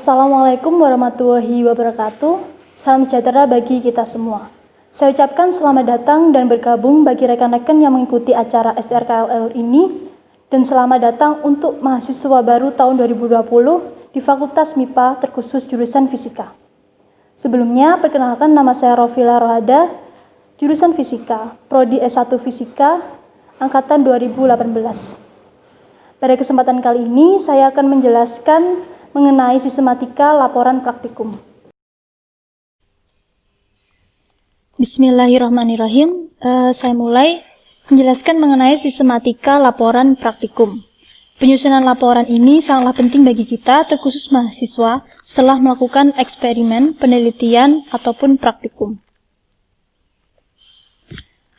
Assalamualaikum warahmatullahi wabarakatuh. Salam sejahtera bagi kita semua. Saya ucapkan selamat datang dan bergabung bagi rekan-rekan yang mengikuti acara STRKLL ini, dan selamat datang untuk mahasiswa baru tahun 2020 di Fakultas MIPA terkhusus jurusan Fisika. Sebelumnya, perkenalkan, nama saya Rofila Rohada, jurusan Fisika, Prodi S1 Fisika, Angkatan 2018. Pada kesempatan kali ini, saya akan menjelaskan mengenai sistematika laporan praktikum. Bismillahirrahmanirrahim. Saya mulai menjelaskan mengenai sistematika laporan praktikum. Penyusunan laporan ini sangatlah penting bagi kita, terkhusus mahasiswa, setelah melakukan eksperimen, penelitian, ataupun praktikum.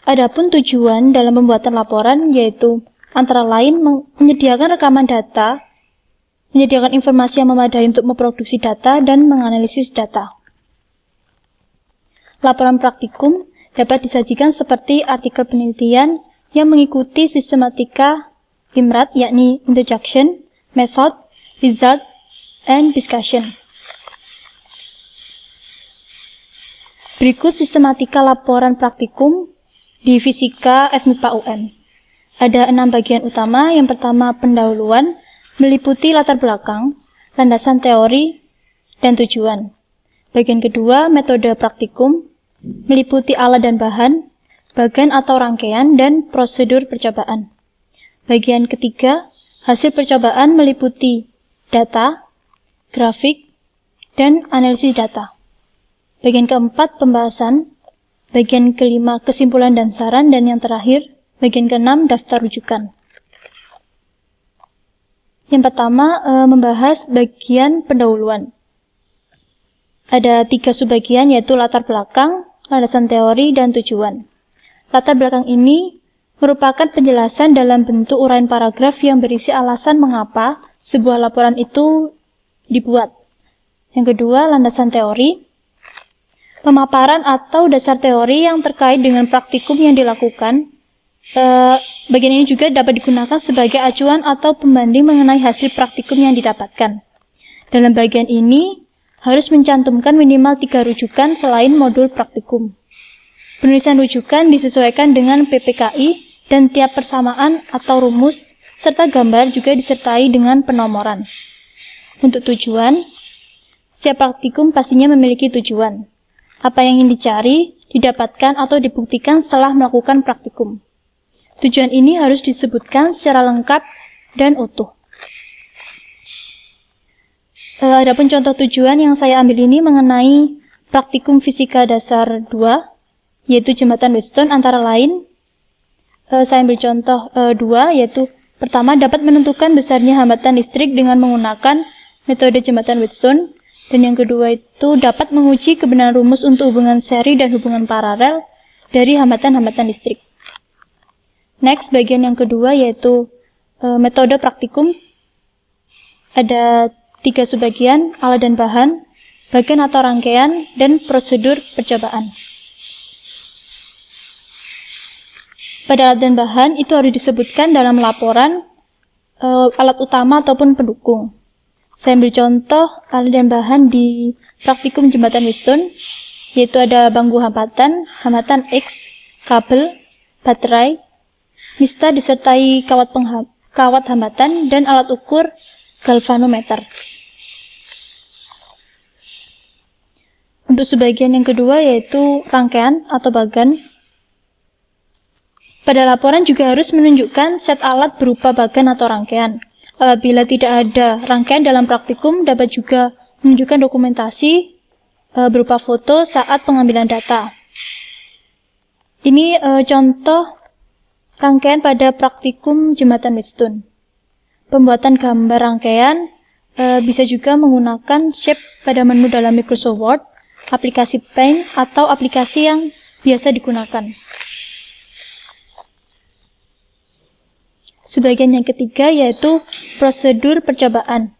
Adapun tujuan dalam pembuatan laporan yaitu antara lain menyediakan rekaman data, menyediakan informasi yang memadai untuk memproduksi data, dan menganalisis data. Laporan praktikum dapat disajikan seperti artikel penelitian yang mengikuti sistematika IMRAD, yakni Introduction, Method, Result, and Discussion. Berikut sistematika laporan praktikum di Fisika FMIPA UM. Ada 6 bagian utama. Yang pertama, pendahuluan, meliputi latar belakang, landasan teori, dan tujuan. Bagian kedua, metode praktikum, meliputi alat dan bahan, bagan atau rangkaian, dan prosedur percobaan. Bagian ketiga, hasil percobaan meliputi data, grafik, dan analisis data. Bagian keempat, pembahasan. Bagian kelima, kesimpulan dan saran. Dan yang terakhir, bagian keenam, daftar rujukan. Yang pertama, membahas bagian pendahuluan. Ada 3 subbagian, yaitu latar belakang, landasan teori, dan tujuan. Latar belakang ini merupakan penjelasan dalam bentuk uraian paragraf yang berisi alasan mengapa sebuah laporan itu dibuat. Yang kedua, landasan teori, pemaparan atau dasar teori yang terkait dengan praktikum yang dilakukan. Bagian ini juga dapat digunakan sebagai acuan atau pembanding mengenai hasil praktikum yang didapatkan. Dalam bagian ini harus mencantumkan minimal 3 rujukan selain modul praktikum. Penulisan rujukan disesuaikan dengan PPKI dan tiap persamaan atau rumus serta gambar juga disertai dengan penomoran. Untuk tujuan, setiap praktikum pastinya memiliki tujuan. Apa yang ingin dicari, didapatkan atau dibuktikan setelah melakukan praktikum. Tujuan ini harus disebutkan secara lengkap dan utuh. Adapun contoh tujuan yang saya ambil ini mengenai praktikum fisika dasar 2, yaitu jembatan Wheatstone, antara lain saya ambil contoh 2, yaitu pertama, dapat menentukan besarnya hambatan listrik dengan menggunakan metode jembatan Wheatstone. Dan yang kedua itu dapat menguji kebenaran rumus untuk hubungan seri dan hubungan paralel dari hambatan-hambatan listrik. Next, bagian yang kedua yaitu metode praktikum. Ada 3 subbagian, alat dan bahan, bagan atau rangkaian, dan prosedur percobaan. Pada alat dan bahan itu harus disebutkan dalam laporan alat utama ataupun pendukung. Saya ambil contoh alat dan bahan di praktikum jembatan Wheatstone, yaitu ada bangku hambatan, hambatan X, kabel, baterai, mistar disertai kawat hambatan, dan alat ukur galvanometer. Untuk sebagian yang kedua yaitu rangkaian atau bagan. Pada laporan juga harus menunjukkan set alat berupa bagan atau rangkaian. Apabila tidak ada rangkaian dalam praktikum, dapat juga menunjukkan dokumentasi berupa foto saat pengambilan data. Ini contoh rangkaian pada praktikum jembatan Wheatstone. Pembuatan gambar rangkaian bisa juga menggunakan shape pada menu dalam Microsoft Word, aplikasi Paint, atau aplikasi yang biasa digunakan. Sebagian yang ketiga yaitu prosedur percobaan.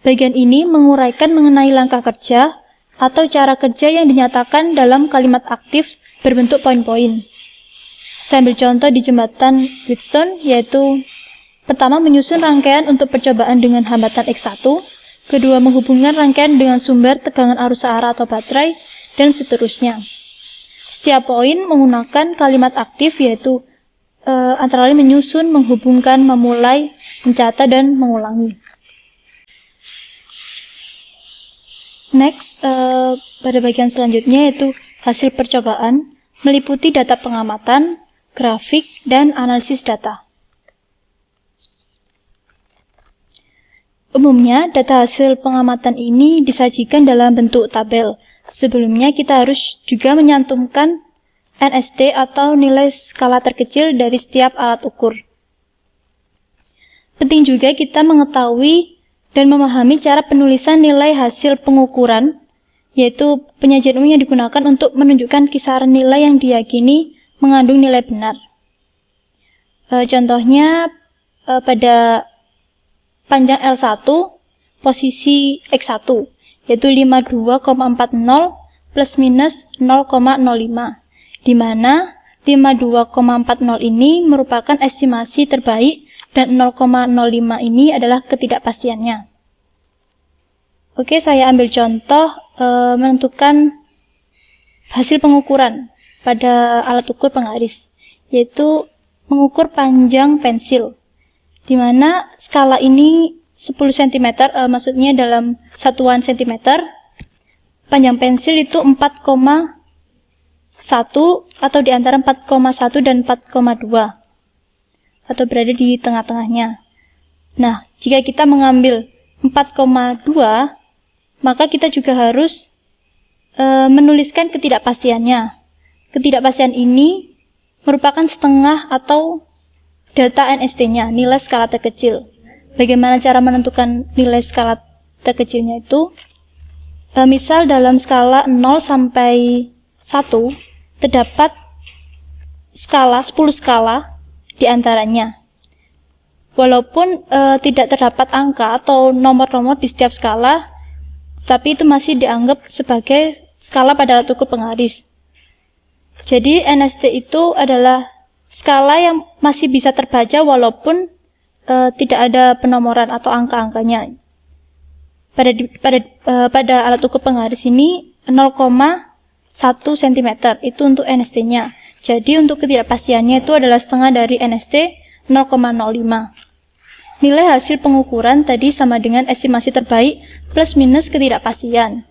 Bagian ini menguraikan mengenai langkah kerja atau cara kerja yang dinyatakan dalam kalimat aktif berbentuk poin-poin. Saya ambil contoh di jembatan Wheatstone, yaitu pertama, menyusun rangkaian untuk percobaan dengan hambatan X1, Kedua, menghubungkan rangkaian dengan sumber tegangan arus searah atau baterai, dan seterusnya. Setiap poin menggunakan kalimat aktif, yaitu antara lain menyusun, menghubungkan, memulai, mencatat, dan mengulangi. Next, pada bagian selanjutnya yaitu hasil percobaan, meliputi data pengamatan, grafik, dan analisis data. Umumnya, data hasil pengamatan ini disajikan dalam bentuk tabel. Sebelumnya, kita harus juga menyantumkan NST atau nilai skala terkecil dari setiap alat ukur. Penting juga kita mengetahui dan memahami cara penulisan nilai hasil pengukuran, yaitu penyajian umum yang digunakan untuk menunjukkan kisaran nilai yang diyakini mengandung nilai benar. Contohnya, pada panjang L1, posisi X1, yaitu 52,40 plus minus 0,05, di mana 52,40 ini merupakan estimasi terbaik dan 0,05 ini adalah ketidakpastiannya. Oke, saya ambil contoh menentukan hasil pengukuran pada alat ukur penggaris, yaitu mengukur panjang pensil, di mana skala ini 10 cm, maksudnya dalam satuan cm, panjang pensil itu 4,1 atau di antara 4,1 dan 4,2 atau berada di tengah-tengahnya. Nah, jika kita mengambil 4,2, maka kita juga harus menuliskan ketidakpastiannya. Ketidakpastian ini merupakan setengah atau delta NST-nya, nilai skala terkecil. Bagaimana cara menentukan nilai skala terkecilnya itu? Misal dalam skala 0 sampai 1, terdapat 10 skala di antaranya. Walaupun tidak terdapat angka atau nomor-nomor di setiap skala, tapi itu masih dianggap sebagai skala pada alat ukur penggaris. Jadi NST itu adalah skala yang masih bisa terbaca walaupun tidak ada penomoran atau angka-angkanya. Pada alat ukur penggaris ini 0,1 cm itu untuk NST-nya. Jadi untuk ketidakpastiannya itu adalah setengah dari NST 0,05. Nilai hasil pengukuran tadi sama dengan estimasi terbaik plus minus ketidakpastian.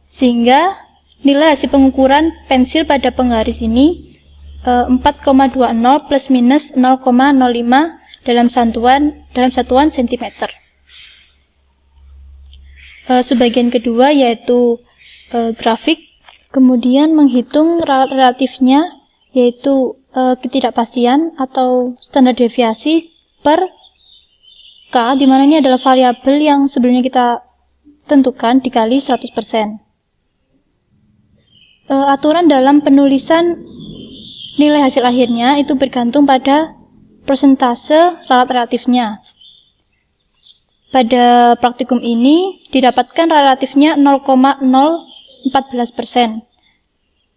Sehingga nilai hasil pengukuran pensil pada penggaris ini 4,20 plus minus 0,05 dalam satuan cm. Sebagian kedua yaitu grafik, kemudian menghitung ralat relatifnya, yaitu ketidakpastian atau standar deviasi per K, di mana ini adalah variabel yang sebelumnya kita tentukan dikali 100%. Aturan dalam penulisan nilai hasil akhirnya itu bergantung pada persentase ralat relatifnya. Pada praktikum ini didapatkan relatifnya 0,014%,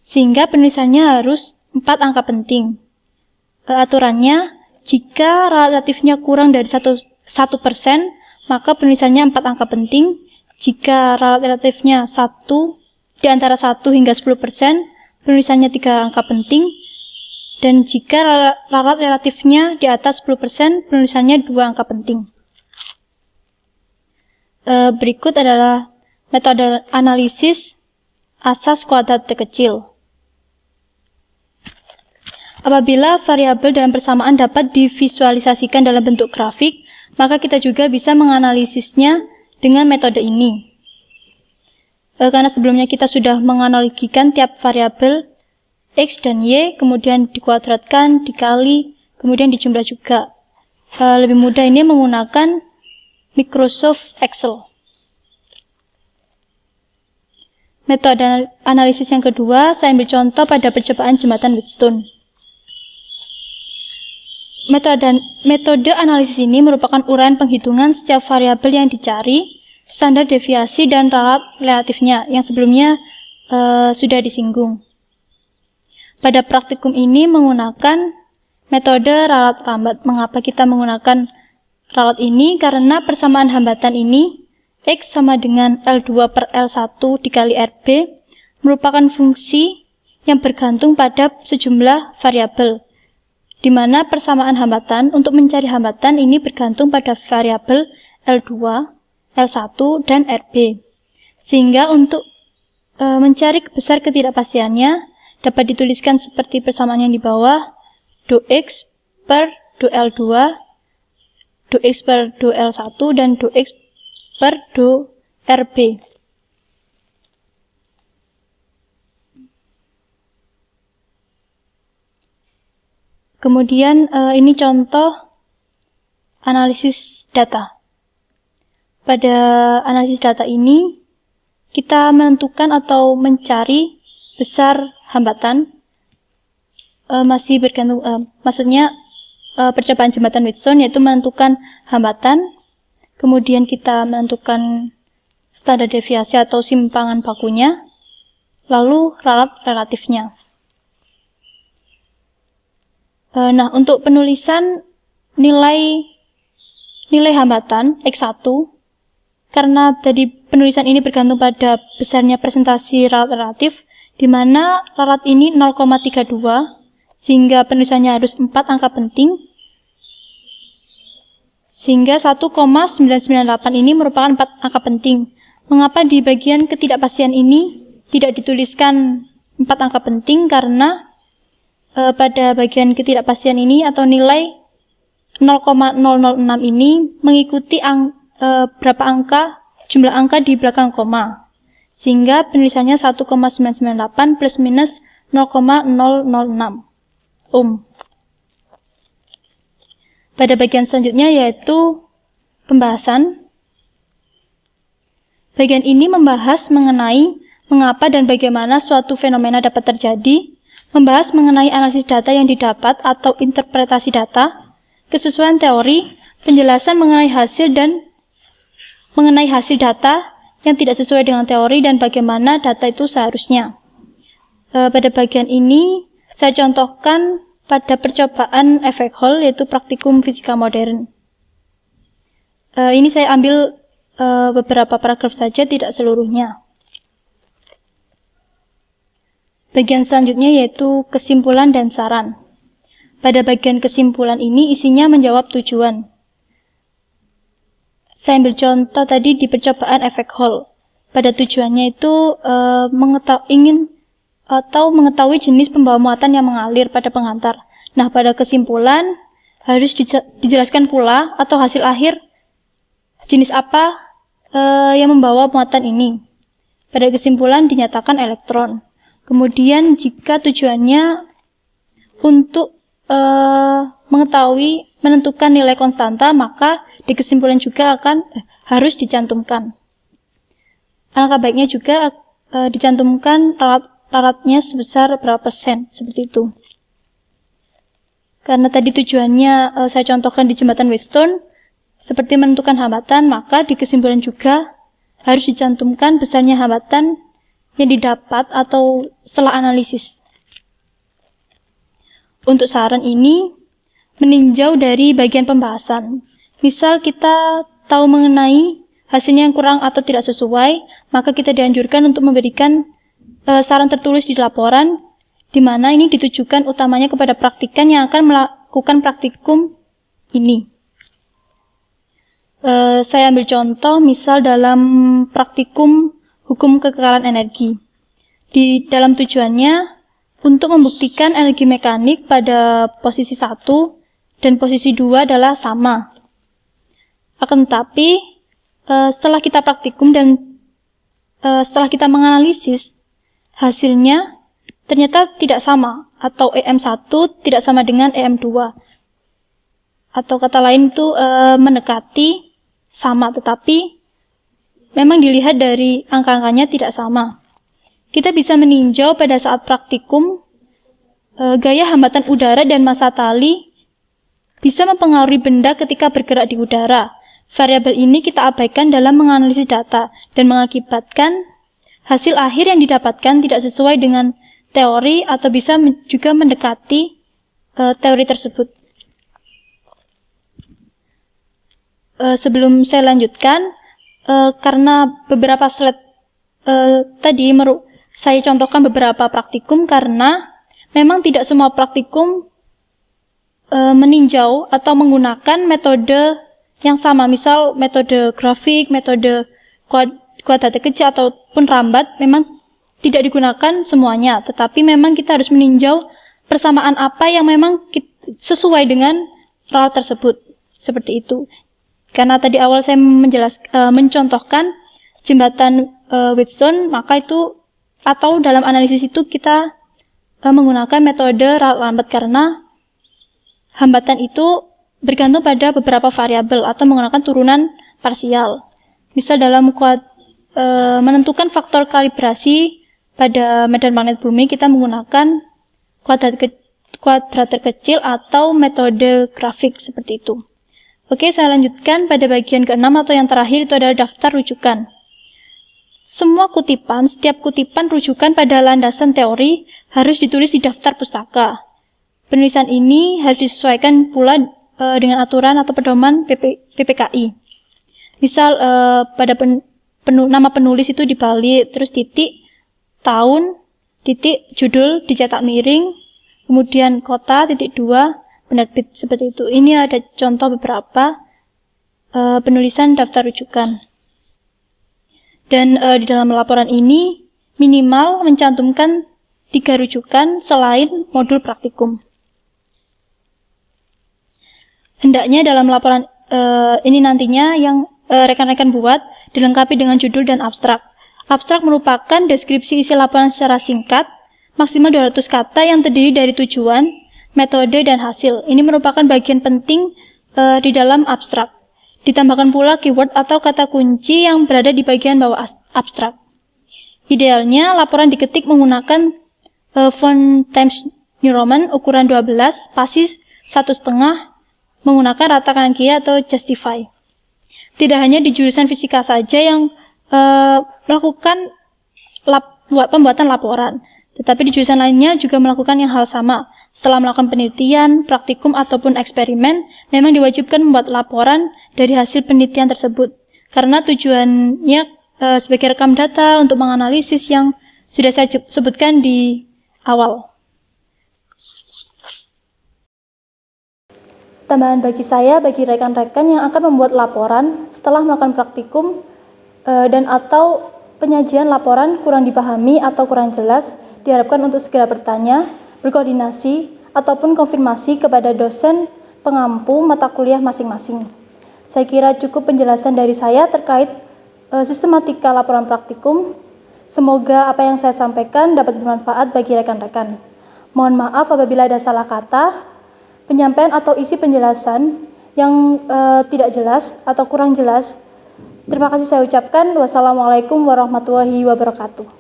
sehingga penulisannya harus 4 angka penting. Aturannya, jika relatifnya kurang dari 1%, maka penulisannya 4 angka penting. Jika relatifnya di antara 1 hingga 10%, penulisannya 3 angka penting. Dan jika ralat relatifnya di atas 10%, penulisannya 2 angka penting. Berikut adalah metode analisis asas kuadrat terkecil. Apabila variabel dalam persamaan dapat divisualisasikan dalam bentuk grafik, maka kita juga bisa menganalisisnya dengan metode ini. Karena sebelumnya kita sudah menganalogikan tiap variabel X dan Y, kemudian dikuadratkan, dikali, kemudian dijumlah juga. Lebih mudah ini menggunakan Microsoft Excel. Metode analisis yang kedua, saya ambil contoh pada percobaan jembatan Wheatstone. Metode analisis ini merupakan uraian penghitungan setiap variabel yang dicari, standar deviasi dan ralat relatifnya yang sebelumnya sudah disinggung. Pada praktikum ini menggunakan metode ralat lambat. Mengapa kita menggunakan ralat ini? Karena persamaan hambatan ini X sama dengan L2 per L1 dikali RB merupakan fungsi yang bergantung pada sejumlah variabel, di mana persamaan hambatan untuk mencari hambatan ini bergantung pada variabel L2, L1, dan RB. Sehingga untuk mencari besar ketidakpastiannya dapat dituliskan seperti persamaan yang di bawah, do X per do L2, do X per do L1, dan do X per do RB. Kemudian ini contoh analisis data. Pada analisis data ini, kita menentukan atau mencari besar hambatan, masih bergantung, maksudnya percobaan jembatan Wheatstone yaitu menentukan hambatan, kemudian kita menentukan standar deviasi atau simpangan bakunya, lalu ralat relatifnya. Nah, untuk penulisan nilai hambatan X1, karena tadi penulisan ini bergantung pada besarnya presentasi ralat relatif, di mana ralat ini 0,32, sehingga penulisannya harus 4 angka penting, sehingga 1,998 ini merupakan 4 angka penting. Mengapa di bagian ketidakpastian ini tidak dituliskan 4 angka penting? Karena pada bagian ketidakpastian ini atau nilai 0,006 ini mengikuti berapa angka, jumlah angka di belakang koma, sehingga penulisannya 1,998 plus minus 0,006 ohm. Pada bagian selanjutnya yaitu pembahasan. Bagian ini membahas mengenai mengapa dan bagaimana suatu fenomena dapat terjadi, membahas mengenai analisis data yang didapat atau interpretasi data, kesesuaian teori, penjelasan mengenai hasil data yang tidak sesuai dengan teori dan bagaimana data itu seharusnya. Pada bagian ini saya contohkan pada percobaan efek Hall yaitu praktikum fisika modern. Ini saya ambil beberapa paragraf saja, tidak seluruhnya. Bagian selanjutnya yaitu kesimpulan dan saran. Pada bagian kesimpulan ini isinya menjawab tujuan. Saya ambil contoh tadi di percobaan efek Hall. Pada tujuannya itu mengetahui jenis pembawa muatan yang mengalir pada penghantar. Nah, pada kesimpulan harus dijelaskan pula atau hasil akhir jenis apa yang membawa muatan ini. Pada kesimpulan dinyatakan elektron. Kemudian jika tujuannya untuk menentukan nilai konstanta, maka di kesimpulan juga harus dicantumkan. Alangkah baiknya juga dicantumkan ralatnya sebesar berapa persen, seperti itu. Karena tadi tujuannya saya contohkan di jembatan Wheatstone, seperti menentukan hambatan, maka di kesimpulan juga harus dicantumkan besarnya hambatan yang didapat atau setelah analisis. Untuk saran ini meninjau dari bagian pembahasan. Misal kita tahu mengenai hasilnya yang kurang atau tidak sesuai, maka kita dianjurkan untuk memberikan saran tertulis di laporan, di mana ini ditujukan utamanya kepada praktikan yang akan melakukan praktikum ini. Saya ambil contoh, misal dalam praktikum hukum kekekalan energi. Di dalam tujuannya untuk membuktikan energi mekanik pada posisi 1 dan posisi 2 adalah sama. Akan tetapi setelah kita praktikum dan setelah kita menganalisis, hasilnya ternyata tidak sama, atau EM1 tidak sama dengan EM2. Atau kata lain itu mendekati sama, tetapi memang dilihat dari angka-angkanya tidak sama. Kita bisa meninjau pada saat praktikum, gaya hambatan udara dan massa tali bisa mempengaruhi benda ketika bergerak di udara. Variabel ini kita abaikan dalam menganalisis data dan mengakibatkan hasil akhir yang didapatkan tidak sesuai dengan teori atau bisa juga mendekati teori tersebut. Sebelum saya lanjutkan, karena beberapa slide tadi saya contohkan beberapa praktikum karena memang tidak semua praktikum meninjau atau menggunakan metode yang sama. Misal metode grafik, metode kuadrat kecil ataupun rambat memang tidak digunakan semuanya, tetapi memang kita harus meninjau persamaan apa yang memang sesuai dengan hal tersebut. Seperti itu. Karena tadi awal saya mencontohkan jembatan Wheatstone, maka itu atau dalam analisis itu kita menggunakan metode rambat karena hambatan itu bergantung pada beberapa variabel atau menggunakan turunan parsial. Misal dalam menentukan faktor kalibrasi pada medan magnet bumi, kita menggunakan kuadrat terkecil atau metode grafik seperti itu. Oke, saya lanjutkan pada bagian ke-6 atau yang terakhir, itu adalah daftar rujukan. Setiap kutipan rujukan pada landasan teori harus ditulis di daftar pustaka. Penulisan ini harus disesuaikan pula dengan aturan atau pedoman PPKI. Misal pada nama penulis itu dibalik, terus titik, tahun, titik, judul, dicetak miring, kemudian kota, titik 2, penerbit, seperti itu. Ini ada contoh beberapa penulisan daftar rujukan. Dan di dalam laporan ini minimal mencantumkan 3 rujukan selain modul praktikum. Hendaknya dalam laporan ini nantinya yang rekan-rekan buat dilengkapi dengan judul dan abstrak. Abstrak merupakan deskripsi isi laporan secara singkat, maksimal 200 kata yang terdiri dari tujuan, metode, dan hasil. Ini merupakan bagian penting di dalam abstrak. Ditambahkan pula keyword atau kata kunci yang berada di bagian bawah abstrak. Idealnya laporan diketik menggunakan font Times New Roman ukuran 12, spasi 1,5, menggunakan rata kanan kiri atau justify. Tidak hanya di jurusan fisika saja yang melakukan pembuatan laporan, tetapi di jurusan lainnya juga melakukan yang hal sama. Setelah melakukan penelitian, praktikum, ataupun eksperimen, memang diwajibkan membuat laporan dari hasil penelitian tersebut. Karena tujuannya sebagai rekam data untuk menganalisis yang sudah saya sebutkan di awal. Tambahan bagi saya, bagi rekan-rekan yang akan membuat laporan setelah melakukan praktikum dan atau penyajian laporan kurang dipahami atau kurang jelas, diharapkan untuk segera bertanya, berkoordinasi, ataupun konfirmasi kepada dosen pengampu mata kuliah masing-masing. Saya kira cukup penjelasan dari saya terkait sistematika laporan praktikum. Semoga apa yang saya sampaikan dapat bermanfaat bagi rekan-rekan. Mohon maaf apabila ada salah kata, penyampaian atau isi penjelasan yang tidak jelas atau kurang jelas. Terima kasih saya ucapkan. Wassalamualaikum warahmatullahi wabarakatuh.